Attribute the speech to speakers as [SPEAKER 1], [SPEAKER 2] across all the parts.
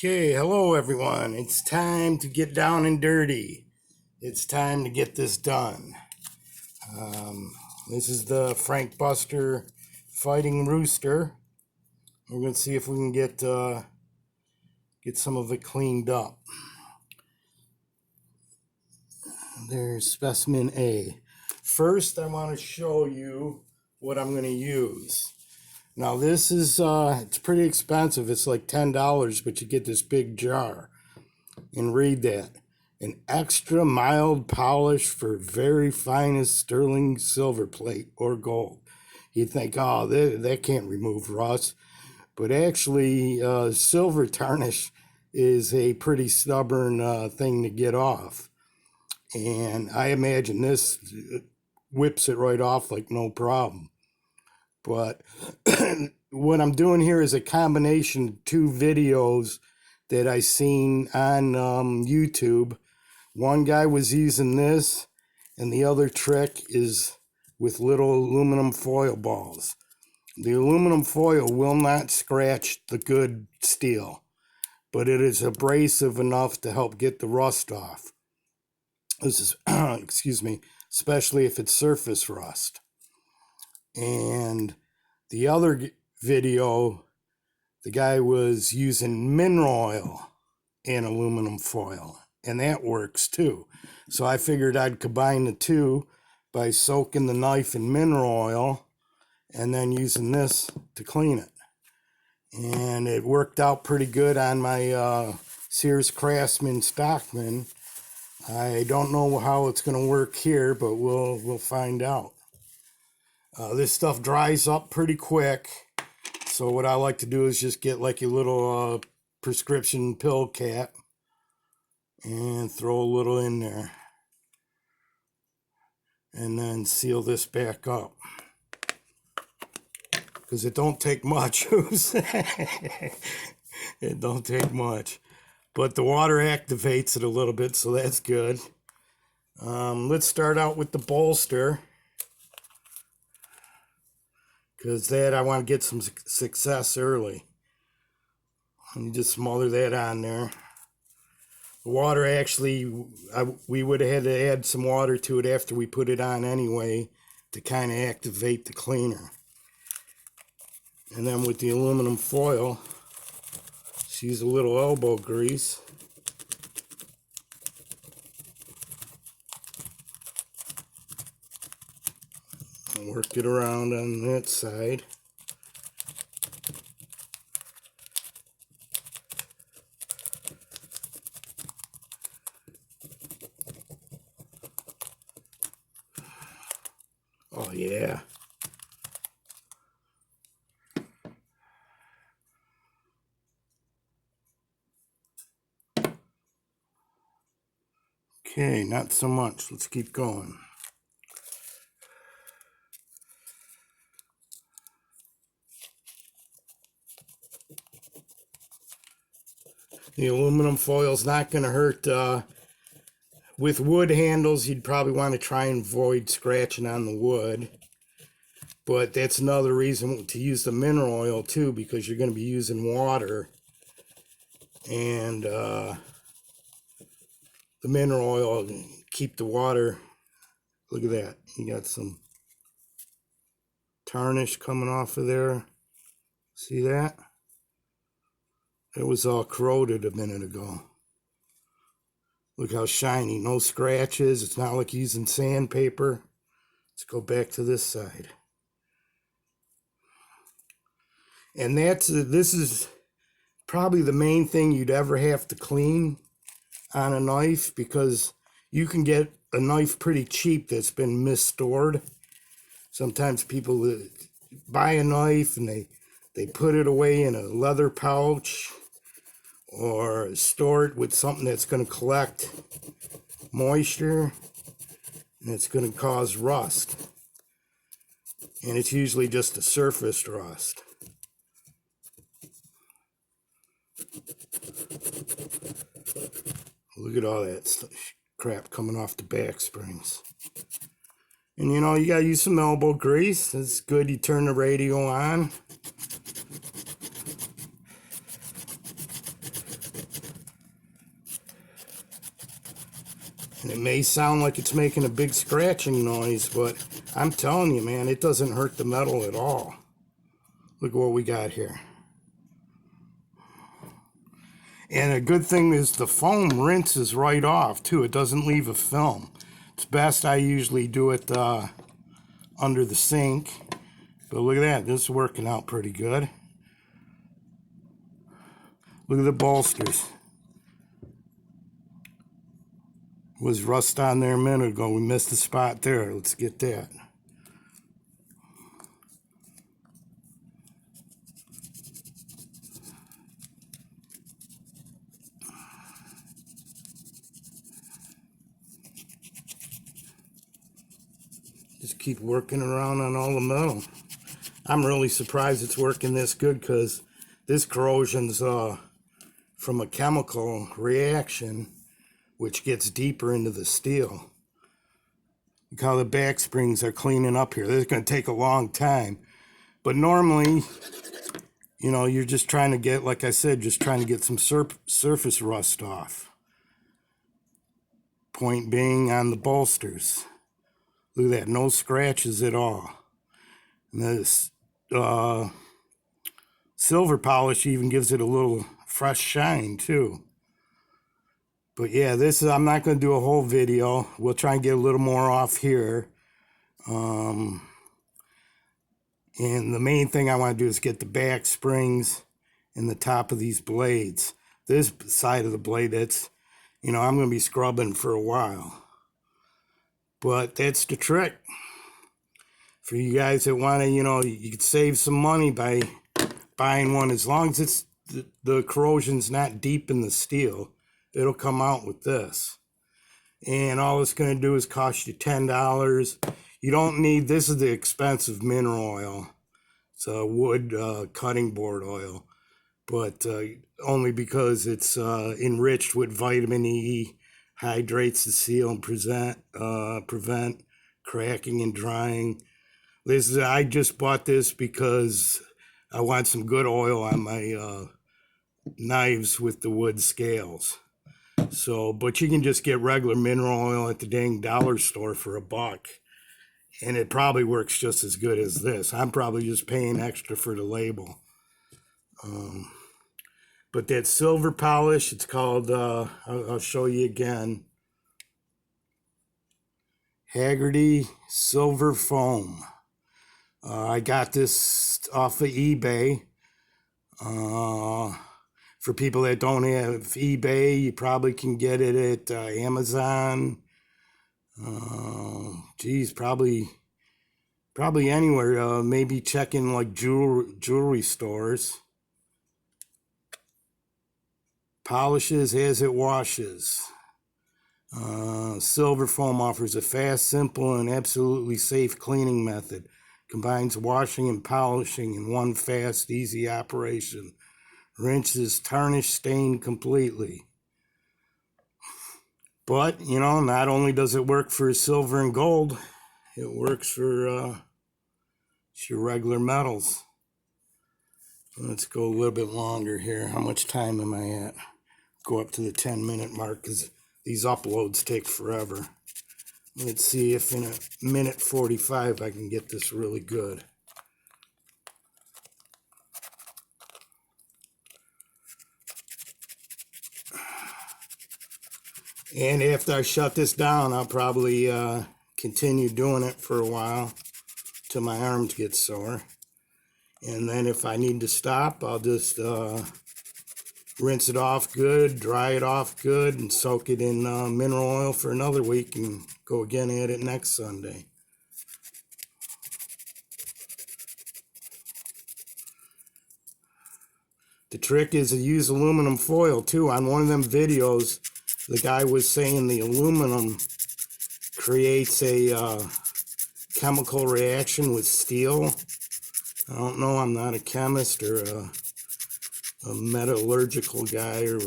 [SPEAKER 1] Okay, hello everyone. It's time to get down and dirty. It's time to get this done. This is the Frank Buster Fighting Rooster. We're going to see if we can get some of it cleaned up. There's specimen A. First, I want to show you what I'm going to use. Now this is, it's pretty expensive. It's like $10, but you get this big jar. And read that. An extra mild polish for very finest sterling silver plate or gold. You'd think, oh, that can't remove rust. But actually, silver tarnish is a pretty stubborn thing to get off. And I imagine this whips it right off like no problem. But what I'm doing here is a combination of two videos that I seen on YouTube. One guy was using this, and the other trick is with little aluminum foil balls. The aluminum foil will not scratch the good steel, but it is abrasive enough to help get the rust off. This is, excuse me, especially if it's surface rust. And the other video, the guy was using mineral oil and aluminum foil, and that works too. So I figured I'd combine the two by soaking the knife in mineral oil and then using this to clean it. And it worked out pretty good on my Sears Craftsman Stockman. I don't know how it's going to work here, but we'll find out. This stuff dries up pretty quick, so what I like to do is just get like a little prescription pill cap and throw a little in there, and then seal this back up, because it don't take much. It don't take much, but the water activates it a little bit, so that's good. Let's start out with the bolster, because that I want to get some success early. And you just smother that on there. The water actually, we would have had to add some water to it after we put it on anyway to kind of activate the cleaner. And then with the aluminum foil, just use a little elbow grease. And work it around on that side. Oh yeah. Okay, not so much. Let's keep going. The aluminum foil is not going to hurt. With wood handles, you'd probably want to try and avoid scratching on the wood. But that's another reason to use the mineral oil too, because you're going to be using water. And the mineral oil keep the water. Look at that. You got some tarnish coming off of there. See that? It was all corroded a minute ago. Look how shiny. No scratches. It's not like using sandpaper. Let's go back to this side. And this is probably the main thing you'd ever have to clean on a knife, because you can get a knife pretty cheap that's been misstored. Sometimes people buy a knife and they put it away in a leather pouch or store it with something that's going to collect moisture, and it's going to cause rust. And it's usually just a surface rust. Look at all that crap coming off the back springs. And you know, you gotta use some elbow grease. It's good. You turn the radio on. And it may sound like it's making a big scratching noise, but I'm telling you, man, it doesn't hurt the metal at all. Look what we got here. And a good thing is the foam rinses right off, too. It doesn't leave a film. It's best I usually do it under the sink. But look at that. This is working out pretty good. Look at the bolsters. Was rust on there a minute ago. We missed the spot there. Let's get that. Just keep working around on all the metal. I'm really surprised it's working this good because this corrosion's from a chemical reaction which gets deeper into the steel. Look how the back springs are cleaning up here. This is going to take a long time. But normally, you know, you're just trying to get, like I said, just trying to get some surface rust off. Point being on the bolsters. Look at that, no scratches at all. And this silver polish even gives it a little fresh shine too. But yeah, this is, I'm not going to do a whole video. We'll try and get a little more off here. And the main thing I want to do is get the back springs and the top of these blades. This side of the blade, that's, you know, I'm going to be scrubbing for a while. But that's the trick. For you guys that want to, you know, you could save some money by buying one. As long as it's the corrosion's not deep in the steel, it'll come out with this. And all it's going to do is cost you $10. You don't need, this is the expensive mineral oil. It's a wood cutting board oil. But only because it's enriched with vitamin E, hydrates the steel and prevent cracking and drying. I just bought this because I want some good oil on my knives with the wood scales. So, but you can just get regular mineral oil at the dang dollar store for $1. And it probably works just as good as this. I'm probably just paying extra for the label. But that silver polish, it's called, I'll show you again. Haggerty Silver Foam. I got this off of eBay. For people that don't have eBay, you probably can get it at Amazon. Geez, probably anywhere. Maybe checking like jewelry stores. Polishes as it washes. Silver Foam offers a fast, simple, and absolutely safe cleaning method. Combines washing and polishing in one fast, easy operation. Rinses tarnish stain completely. But, you know, not only does it work for silver and gold, it works for your regular metals. Let's go a little bit longer here. How much time am I at? Go up to the 10-minute mark because these uploads take forever. Let's see if in a minute 45 I can get this really good. And after I shut this down, I'll probably continue doing it for a while till my arms get sore. And then if I need to stop, I'll just rinse it off good, dry it off good, and soak it in mineral oil for another week and go again at it next Sunday. The trick is to use aluminum foil too. On one of them videos, the guy was saying the aluminum creates a chemical reaction with steel. I don't know, I'm not a chemist or a metallurgical guy, or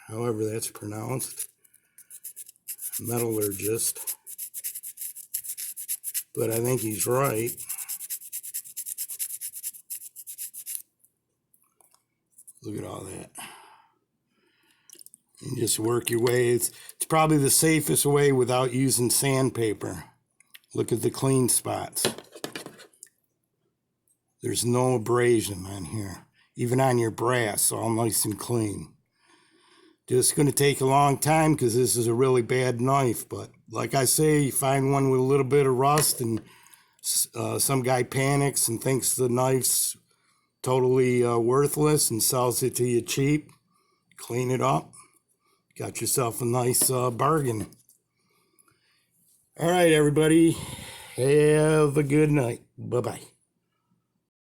[SPEAKER 1] however that's pronounced, metallurgist, but I think he's right. Look at all that. And just work your way. It's probably the safest way without using sandpaper. Look at the clean spots. There's no abrasion on here. Even on your brass, all nice and clean. Just going to take a long time because this is a really bad knife. But like I say, you find one with a little bit of rust and some guy panics and thinks the knife's totally worthless and sells it to you cheap. Clean it up. Got yourself a nice bargain. All right, everybody. Have a good night. Bye-bye.